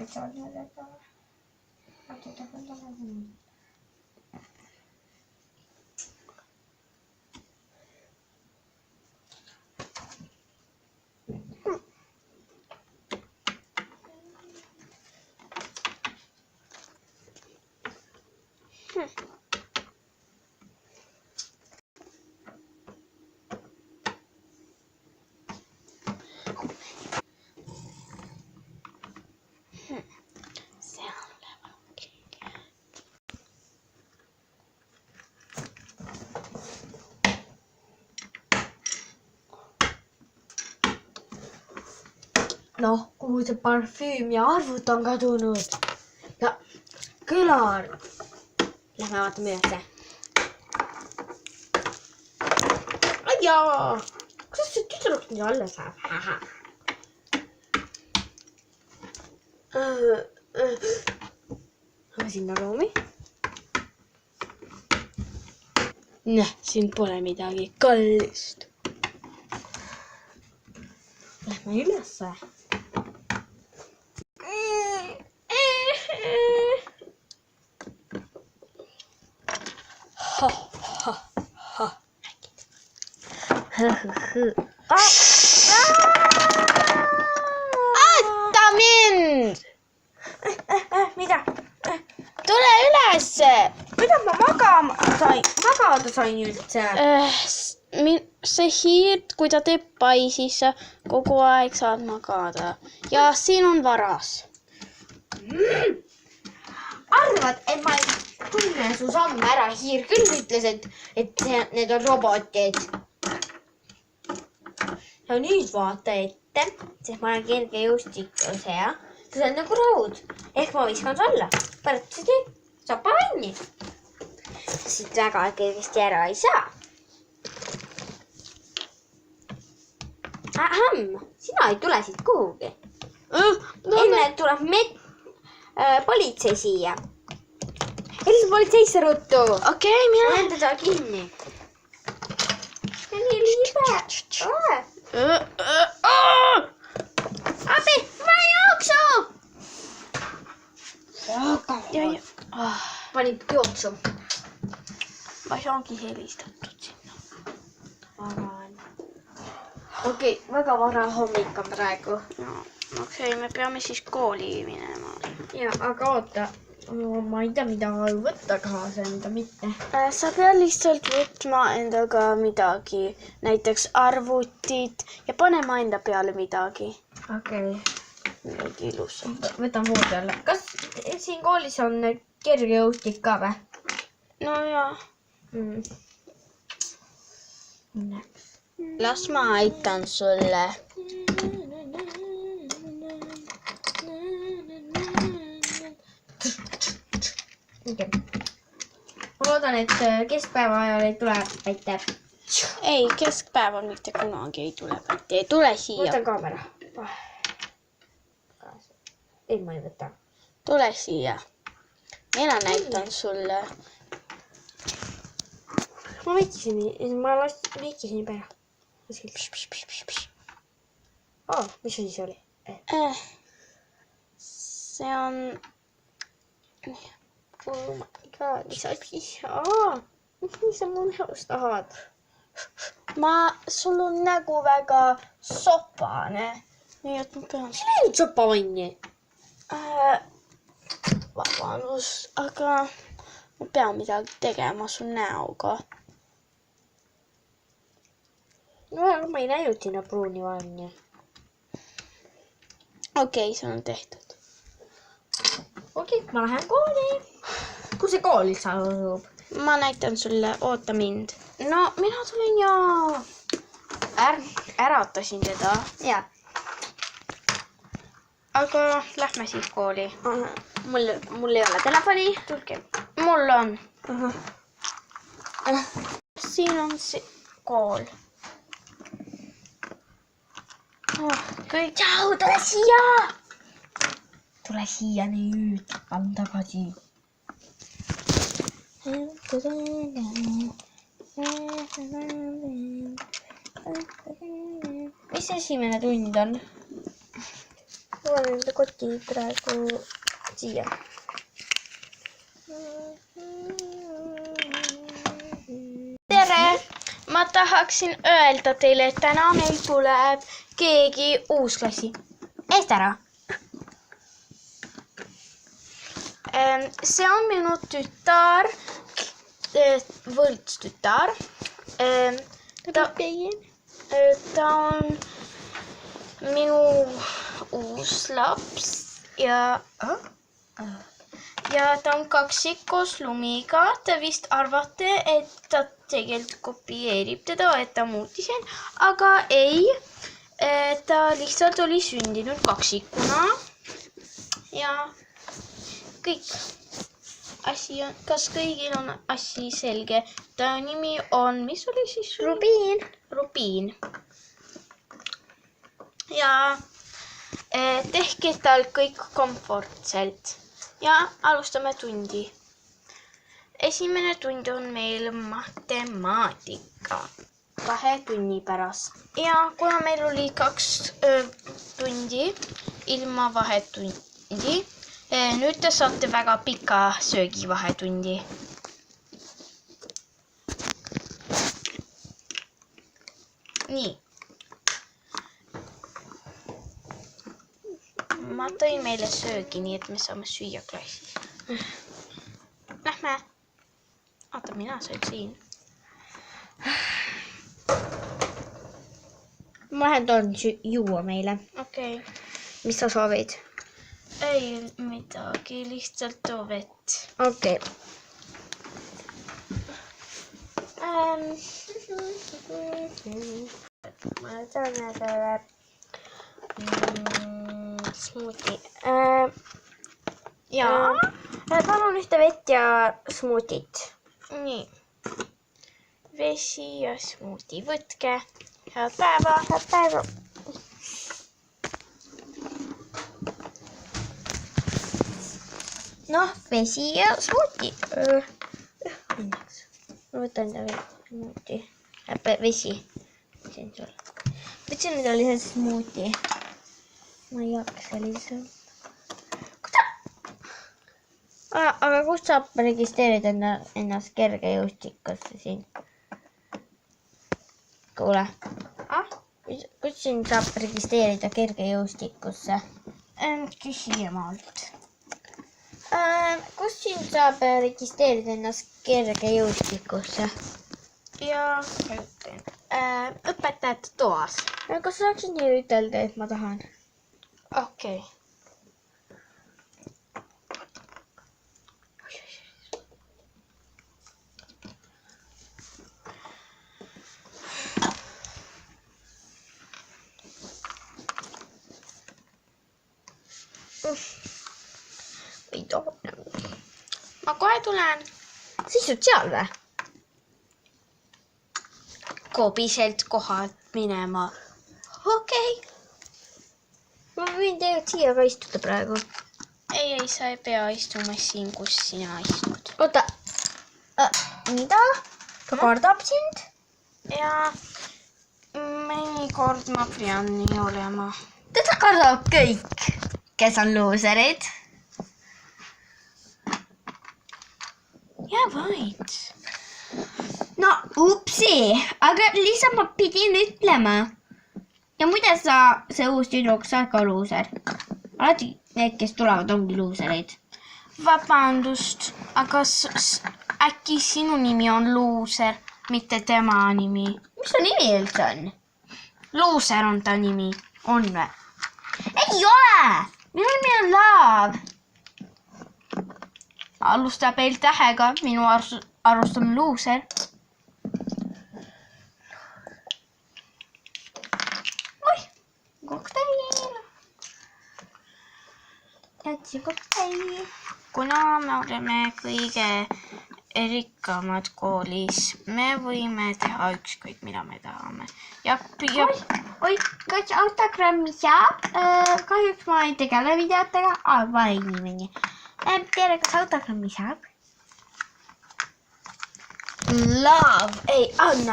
spetsiaalne noh, kuhu see parfüüm ja arvut on kadunud ja kõlar. Lähme vaatame ülesse. Jaa, kuidas see tüdruk nii alla saab? Aga sinna ruumi. Siin pole midagi kallist. Lähme ülesse. Aita mind! Mida? Tule ülesse! Mida ma magada sain üldse? See hiirt, kui ta teeb pai, siis sa kogu aeg saad magada. Ja siin on varas. Arvad, et ma ei tunne su samme ära. Hiir küll ütles, et need on robotid. Ja nüüd vaata ette, sest ma olen kergejõustikus ja see on nagu raud. Ehk ma viskan su alla. Pärast see saab panni. Siit väga kergesti ära ei saa. Sina ei tule siit kuhugi. Enne tuleb politsei siia. Helisa politseisse ruttu. Okei, mina. Nende saa kinni. Ja nii liibe. Abi, ma jooksu! Panin jooksu. Ma saangi helistatud sinna. Okei, väga vara hommik on praegu. Okei, me peame siis kooli minema. Ja, aga oota. Ma ei tea, mida võtta kaasa, mida mitte. Sa pead lihtsalt võtma endaga midagi, näiteks arvutit ja panema enda peale midagi. Okei. Midagi ilusat. Võtan voodi alla. Kas siin koolis on kergejõustik ka või? No jaa. Las ma aitan sulle. Ma loodan, et keskpäeva ajal ei tule päite. Ei, keskpäeval mitte kunagi ei tule päite. Ei tule siia. Võtan kaamera. Ei, ma ei võta. Tule siia. Mina näitan sulle. Ma vaikisin pära. Mis asi see oli? See on... Oh my god, mis asi? Mis sa mu näost tahad? Sul on nägu väga sopane. Nii, et ma pean... Siin ei sopavanni. Vabandust, aga ma pean midagi tegema su näoga. No, ma ei näinud sinna pruuni vanni. Okei, see on tehtud. Okei, ma lähen kooli. Kus see kool üldse asub? Ma näitan sulle, oota mind. No, mina tulin ja äratasin teda. Jaa. Aga lähme siis kooli. Mul ei ole telefoni. Tulge. Mul on. Siin on see kool. Kõik. Tšau, tule siia! Tule siia nüüd. Palun tagasi. Mis esimene tund on? ma panen enda koti praegu siia. Tere! Ma tahaksin öelda teile, et täna meil tuleb keegi uusklassi. Eest ära. See on minu tütar, võrdstütar. Ta on minu uus laps ja ta on kaksik koos Lumiga. Te vist arvate, et ta tegelikult kopieerib teda, et ta muutis end, aga ei. Ta lihtsalt oli sündinud kaksikuna ja kõik asi on, kas kõigil on asi selge? Ta nimi on, mis oli siis? Rubiin. Ja tehke tal kõik komfortselt ja alustame tundi. Esimene tund on meil matemaatika 2 tunni pärast. Ja kuna meil oli 2 tundi ilma vahetundi, nüüd te saate väga pika söögi vahetundi. Nii. Ma tõin meile söögi, nii et me saame süüa klassis. Lähme. Oota, mina söön siin. Ma lähen toon juua meile. Okei. Mis sa soovid? Ei midagi, lihtsalt too vett. Okei. Ma saan selle smuuti. Jaa. Palun ühte vett ja smuutit. Nii. Vesi ja smuuti. Võtke. Head päeva. Head päeva. Noh, vesi ja smuuti. Ma võtan ta veel smuuti. Vesi. Võtsin nüüd oli see smuuti. Ma ei jaksa lihtsalt. Aga kust saab registreerida ennast kergejõustikusse siin? Kuule. Kust siin saab registreerida kergejõustikusse? Küsijamaalt. Kust siin saab registreerida ennast kergejõustikusse? Ja ütlen. Õpetajate toas. Kas saaksid nii ütelda, et ma tahan? Okei. Ei tohi. Ma kohe tulen. Sa istud seal või? Kobiselt kohalt minema. Okei. Ma võin tegelikult siia ka istuda praegu. Ei, sa ei pea istuma siin, kus sina istud. Oota. Mida? Ta kardab sind? Ja mõnikord ma pean nii olema. Teda kardab kõik, kes on luuserid. Ja vaid. No, upsi, aga lihtsalt ma pidin ütlema. Ja muide see uus tüdruk, sa oled ka luuser. Alati need, kes tulevad, ongi luuserid. Vabandust, aga äkki sinu nimi on luuser, mitte tema nimi? Mis su nimi üldse on? Luuser on ta nimi. On või? Ei ole! Minu nimi on Laav. Alustab L-tähega, minu arust on luuser. Oih, kokteil. Jätsi kokteil. Kuna me oleme kõige rikkamad koolis, me võime teha ükskõik, mida me tahame. Oi, kas autogrammi saab? Kahjuks ma ei tegele videotega, aga ma olen inimene. Tere, kas autogrammi saab? Love, ei anna.